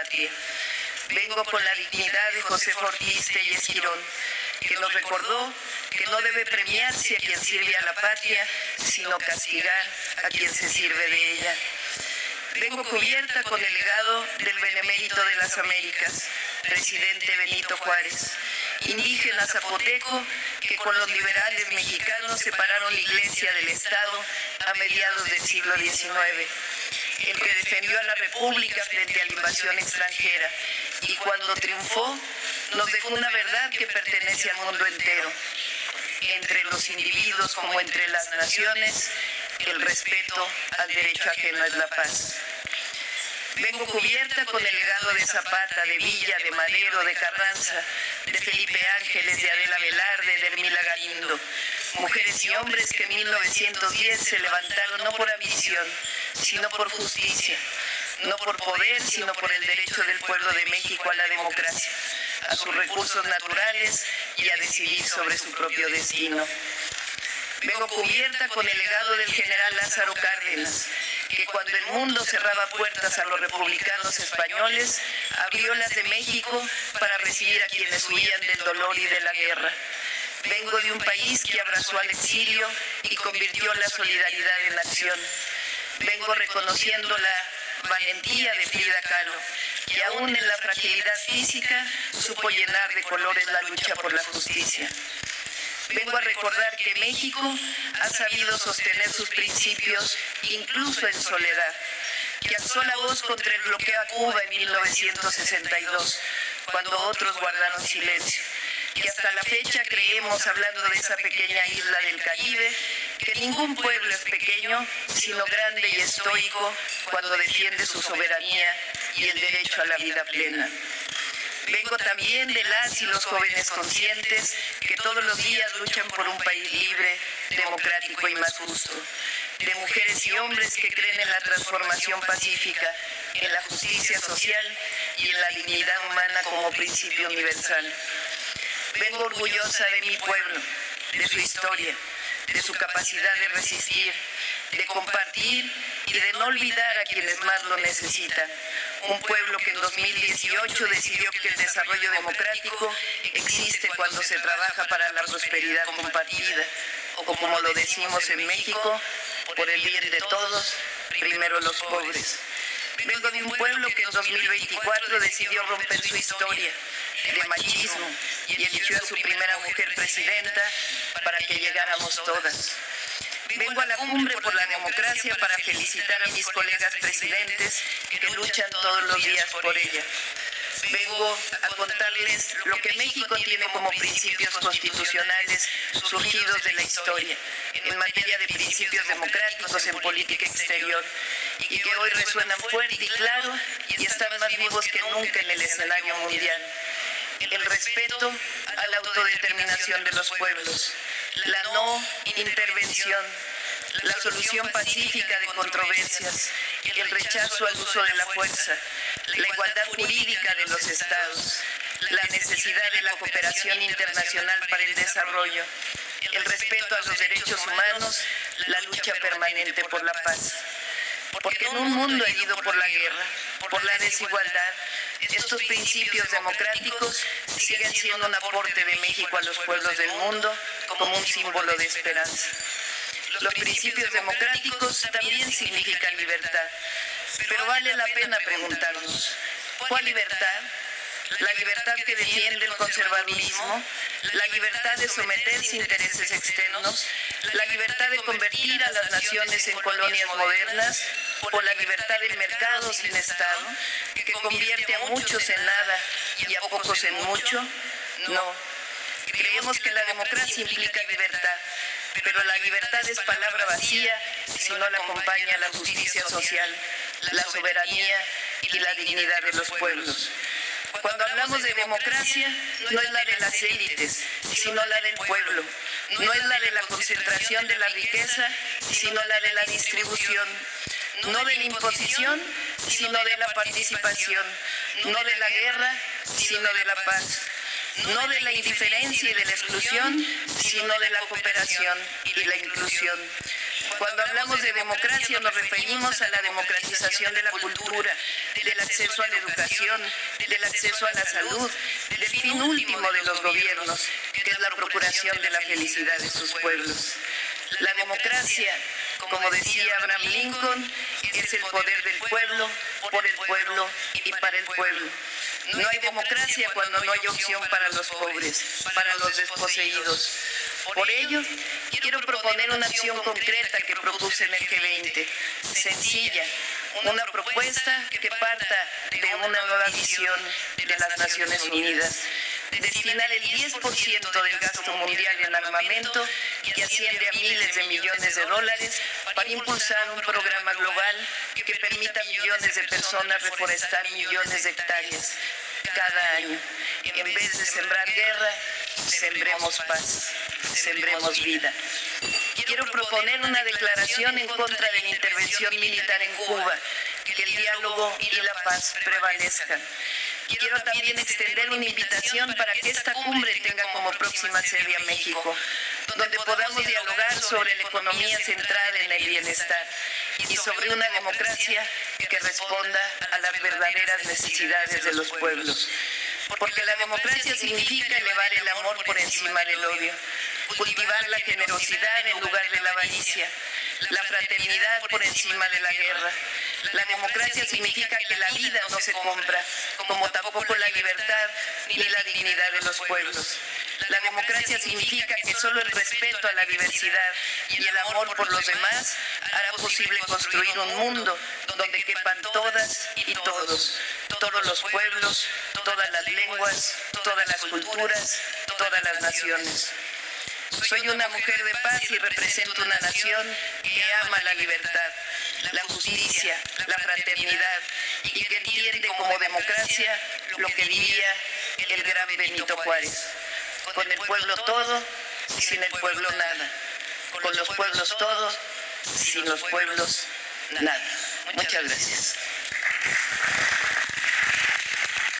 patria. Vengo con la dignidad de Josefa Ortiz Telles Girón, que nos recordó que no debe premiarse a quien sirve a la patria, sino castigar a quien se sirve de ella. Vengo cubierta con el legado del benemérito de las Américas, presidente Benito Juárez, indígena zapoteco que con los liberales mexicanos separaron la Iglesia del Estado a mediados del siglo XIX, el que defendió a la República frente a la invasión extranjera y cuando triunfó nos dejó una verdad que pertenece al mundo entero. Entre los individuos como entre las naciones, el respeto al derecho ajeno es la paz. Vengo cubierta con el legado de Zapata, de Villa, de Madero, de Carranza, de Felipe Ángeles, de Adela Velarde, de Hermila Galindo, mujeres y hombres que en 1910 se levantaron no por ambición, sino por justicia, no por poder, sino por el derecho del pueblo de México a la democracia, a sus recursos naturales y a decidir sobre su propio destino. Vengo cubierta con el legado del general Lázaro Cárdenas, que cuando el mundo cerraba puertas a los republicanos españoles, abrió las de México para recibir a quienes huían del dolor y de la guerra. Vengo de un país que abrazó al exilio y convirtió la solidaridad en acción. Vengo reconociendo la valentía de Frida Kahlo, que aún en la fragilidad física supo llenar de colores la lucha por la justicia. Vengo a recordar que México ha sabido sostener sus principios incluso en soledad, que alzó la voz contra el bloqueo a Cuba en 1962, cuando otros guardaron silencio, que hasta la fecha creemos, hablando de esa pequeña isla del Caribe, que ningún pueblo es pequeño, sino grande y estoico cuando defiende su soberanía y el derecho a la vida plena. Vengo también de las y los jóvenes conscientes que todos los días luchan por un país libre, democrático y más justo. De mujeres y hombres que creen en la transformación pacífica, en la justicia social y en la dignidad humana como principio universal. Vengo orgullosa de mi pueblo, de su historia, de su capacidad de resistir, de compartir y de no olvidar a quienes más lo necesitan. Un pueblo que en 2018 decidió que el desarrollo democrático existe cuando se trabaja para la prosperidad compartida, o como lo decimos en México, por el bien de todos, primero los pobres. Vengo de un pueblo que en 2024 decidió romper su historia de machismo y eligió a su primera mujer presidenta para que llegáramos todas. Vengo a la cumbre por la democracia para felicitar a mis colegas presidentes que luchan todos los días por ella. Vengo a contarles lo que México tiene como principios constitucionales surgidos de la historia, en materia de principios democráticos en política exterior, y que hoy resuenan fuerte y claro y están más vivos que nunca en el escenario mundial. El respeto a la autodeterminación de los pueblos, la no intervención, la solución pacífica de controversias, el rechazo al uso de la fuerza, la igualdad jurídica de los estados, la necesidad de la cooperación internacional para el desarrollo, el respeto a los derechos humanos, la lucha permanente por la paz. Porque en un mundo herido por la guerra, por la desigualdad, estos principios democráticos siguen siendo un aporte de México a los pueblos del mundo como un símbolo de esperanza. Los principios democráticos también significan libertad, pero vale la pena preguntarnos, ¿cuál libertad? La libertad que defiende el conservadurismo, la libertad de someterse a intereses externos, la libertad de convertir a las naciones en colonias modernas, o la libertad del mercado sin Estado, que convierte a muchos en nada y a pocos en mucho. No. Creemos que la democracia implica libertad, pero la libertad es palabra vacía si no la acompaña la justicia social, la soberanía y la dignidad de los pueblos. Cuando hablamos de democracia, no es la de las élites, sino la del pueblo. No es la de la concentración de la riqueza, sino la de la distribución. No de la imposición, sino de la participación. No de la guerra, sino de la paz. No de la indiferencia y de la exclusión, sino de la cooperación y la inclusión. Cuando hablamos de democracia nos referimos a la democratización de la cultura, del acceso a la educación, del acceso a la salud, del fin último de los gobiernos, que es la procuración de la felicidad de sus pueblos. La democracia, como decía Abraham Lincoln, es el poder del pueblo, por el pueblo y para el pueblo. No hay democracia cuando no hay opción para los pobres, para los desposeídos. Por ello, quiero proponer una acción concreta que propuse en el G20, sencilla, una propuesta que parta de una nueva visión de las Naciones Unidas. Destinar el 10% del gasto mundial en armamento, que asciende a miles de millones de dólares, para impulsar un programa global que permita a millones de personas reforestar millones de hectáreas cada año. En vez de sembrar guerra, sembremos paz, sembremos vida. Quiero proponer una declaración en contra de la intervención militar en Cuba, que el diálogo y la paz prevalezcan. Quiero también extender una invitación para que esta cumbre tenga como próxima sede a México, donde podamos dialogar sobre la economía centrada en el bienestar y sobre una democracia que responda a las verdaderas necesidades de los pueblos. Porque la democracia significa elevar el amor por encima del odio, cultivar la generosidad en lugar de la avaricia, la fraternidad por encima de la guerra. La democracia significa que la vida no se compra, como tampoco la libertad ni la dignidad de los pueblos. La democracia significa que solo el respeto a la diversidad y el amor por los demás hará posible construir un mundo donde quepan todas y todos, todos los pueblos, todas las lenguas, todas las culturas, todas las naciones. Soy una mujer de paz y represento una nación que ama la libertad, la justicia, la fraternidad y que entiende como democracia lo que diría el gran Benito Juárez. Con el pueblo todo, sin el pueblo nada. Con los pueblos todo, sin los pueblos nada. Muchas gracias.